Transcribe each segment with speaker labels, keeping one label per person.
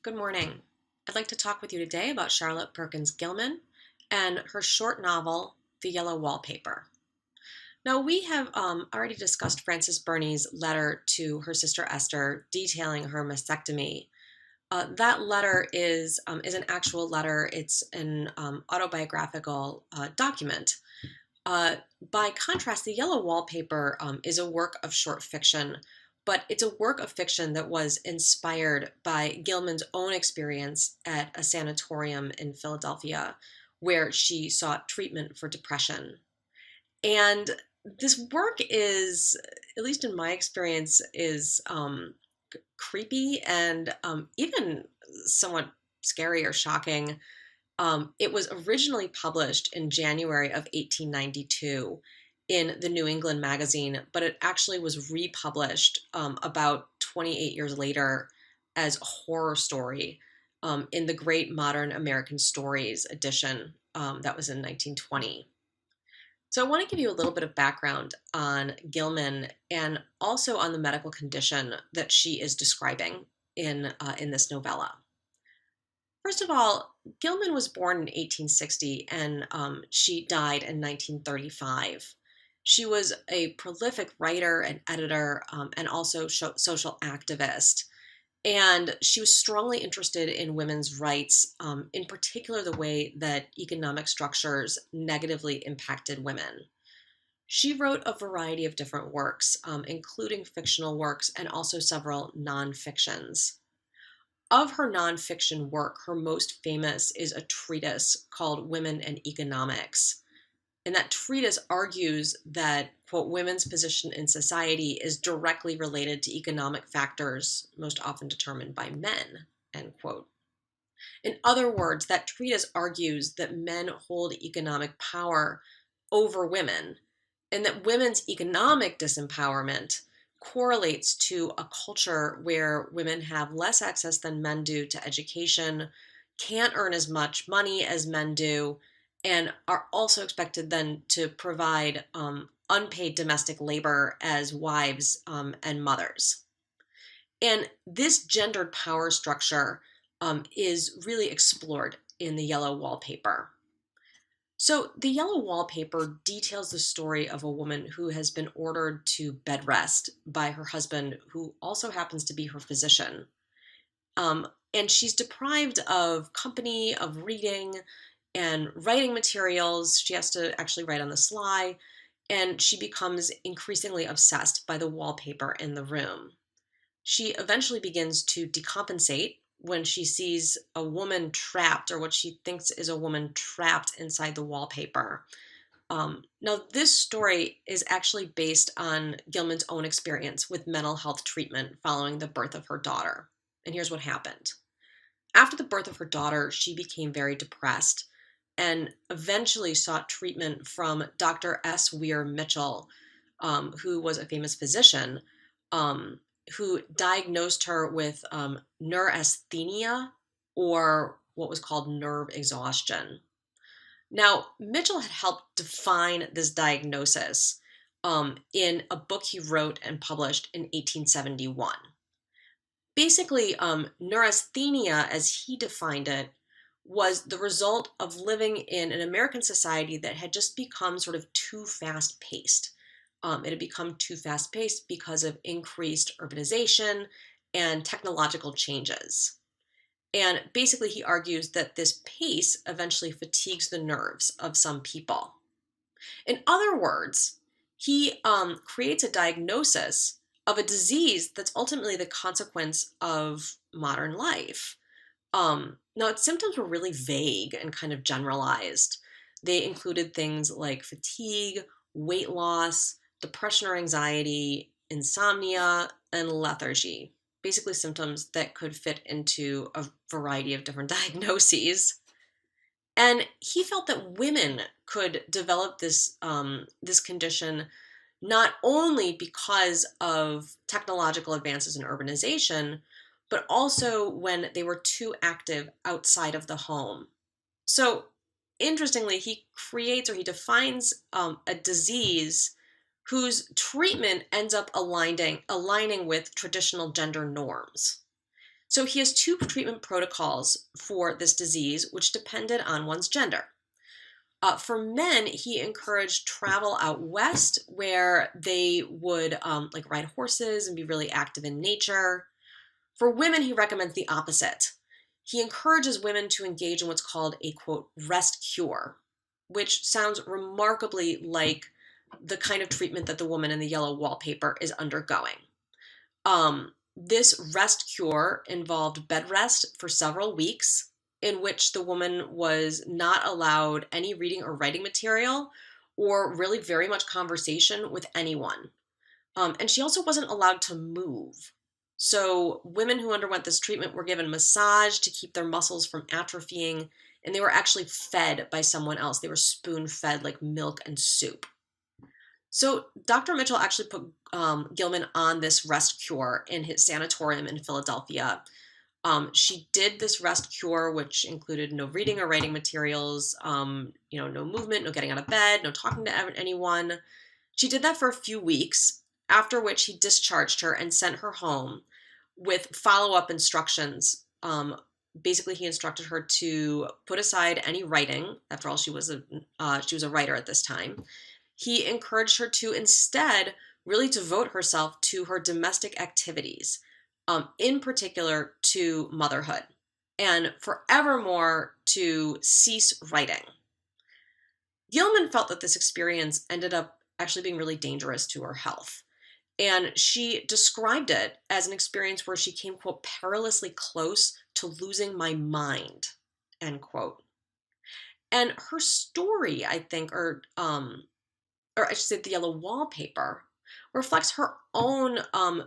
Speaker 1: Good morning. I'd like to talk with you today about Charlotte Perkins Gilman and her short novel, The Yellow Wallpaper. Now, we have already discussed Frances Burney's letter to her sister Esther detailing her mastectomy. That letter is an actual letter. It's an autobiographical document. Uh, by contrast, The Yellow Wallpaper is a work of short fiction, but it's a work of fiction that was inspired by Gilman's own experience at a sanatorium in Philadelphia where she sought treatment for depression. And this work is, at least in my experience, is creepy and even somewhat scary or shocking. It was originally published in January of 1892 in the New England magazine, but it actually was republished about 28 years later as a horror story in the Great Modern American Stories edition that was in 1920. So I want to give you a little bit of background on Gilman and also on the medical condition that she is describing in this novella. First of all, Gilman was born in 1860 and she died in 1935. She was a prolific writer and editor and also social activist. And she was strongly interested in women's rights, in particular, the way that economic structures negatively impacted women. She wrote a variety of different works, including fictional works and also several nonfictions. Of her nonfiction work, her most famous is a treatise called Women and Economics. And that treatise argues that, quote, women's position in society is directly related to economic factors most often determined by men, end quote. In other words, that treatise argues that men hold economic power over women and that women's economic disempowerment correlates to a culture where women have less access than men do to education, can't earn as much money as men do, and are also expected then to provide unpaid domestic labor as wives and mothers. And this gendered power structure is really explored in The Yellow Wallpaper. So, The Yellow Wallpaper details the story of a woman who has been ordered to bed rest by her husband, who also happens to be her physician. And she's deprived of company, of reading, and writing materials. She has to actually write on the sly, and she becomes increasingly obsessed by the wallpaper in the room. She eventually begins to decompensate when she sees a woman trapped, or what she thinks is a woman trapped inside the wallpaper. Now, this story is actually based on Gilman's own experience with mental health treatment following the birth of her daughter. And here's what happened. After the birth of her daughter, she became very depressed and eventually sought treatment from Dr. S. Weir Mitchell, who was a famous physician, um, who diagnosed her with neurasthenia, or what was called nerve exhaustion. Now, Mitchell had helped define this diagnosis in a book he wrote and published in 1871. Basically, neurasthenia, as he defined it, was the result of living in an American society that had just become sort of too fast paced. It had become too fast paced because of increased urbanization and technological changes. And basically, he argues that this pace eventually fatigues the nerves of some people. In other words, he creates a diagnosis of a disease that's ultimately the consequence of modern life. Now, its symptoms were really vague and kind of generalized. They included things like fatigue, weight loss, depression or anxiety, insomnia, and lethargy. Basically, symptoms that could fit into a variety of different diagnoses. And he felt that women could develop this condition not only because of technological advances in urbanization, but also when they were too active outside of the home. So, interestingly, he creates or he defines a disease whose treatment ends up aligning with traditional gender norms. So he has two treatment protocols for this disease, which depended on one's gender. For men, he encouraged travel out west where they would like ride horses and be really active in nature. For women, he recommends the opposite. He encourages women to engage in what's called a quote, rest cure, which sounds remarkably like the kind of treatment that the woman in the yellow wallpaper is undergoing. This rest cure involved bed rest for several weeks, in which the woman was not allowed any reading or writing material or really very much conversation with anyone. And she also wasn't allowed to move. So, women who underwent this treatment were given massage to keep their muscles from atrophying, and they were actually fed by someone else. They were spoon fed like milk and soup. So Dr. Mitchell actually put Gilman on this rest cure in his sanatorium in Philadelphia. She did this rest cure, which included no reading or writing materials, no movement, no getting out of bed, no talking to anyone. She did that for a few weeks, after which he discharged her and sent her home with follow-up instructions. Basically, he instructed her to put aside any writing. After all, she was a writer at this time. He encouraged her to instead really devote herself to her domestic activities, in particular to motherhood, and forevermore to cease writing. Gilman felt that this experience ended up actually being really dangerous to her health. And she described it as an experience where she came, quote, perilously close to losing my mind, end quote. And her story, I think, or I should say the yellow wallpaper, reflects her own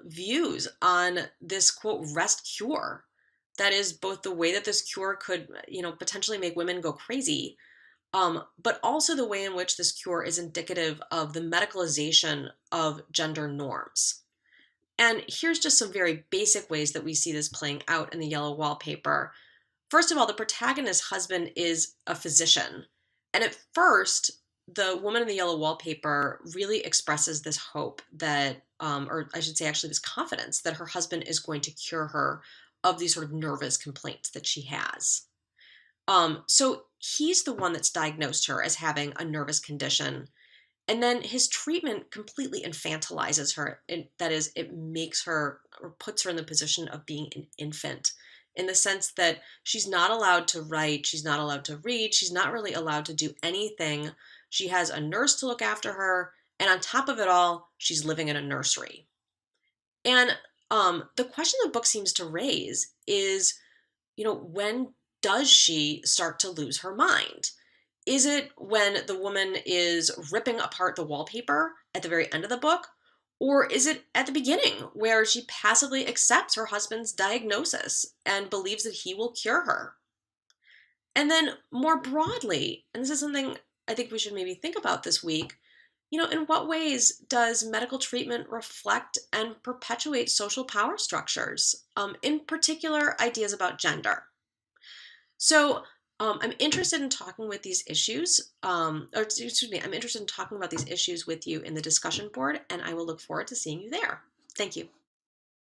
Speaker 1: views on this quote rest cure. That is both the way that this cure could, potentially make women go crazy, but also the way in which this cure is indicative of the medicalization of gender norms. And here's just some very basic ways that we see this playing out in the yellow wallpaper. First of all, the protagonist's husband is a physician. And at first, the woman in the yellow wallpaper really expresses this hope that, or I should say, actually, this confidence that her husband is going to cure her of these sort of nervous complaints that she has. So he's the one that's diagnosed her as having a nervous condition. And then his treatment completely infantilizes her. That is, it makes her or puts her in the position of being an infant in the sense that she's not allowed to write, she's not allowed to read, she's not really allowed to do anything. She has a nurse to look after her, and on top of it all, she's living in a nursery. And the question the book seems to raise is, when does she start to lose her mind? Is it when the woman is ripping apart the wallpaper at the very end of the book? Or is it at the beginning where she passively accepts her husband's diagnosis and believes that he will cure her? And then more broadly, and this is something I think we should maybe think about this week, in what ways does medical treatment reflect and perpetuate social power structures, in particular ideas about gender? So I'm interested in talking with these issues, or excuse me, I'm interested in talking about these issues with you in the discussion board, and I will look forward to seeing you there. Thank you.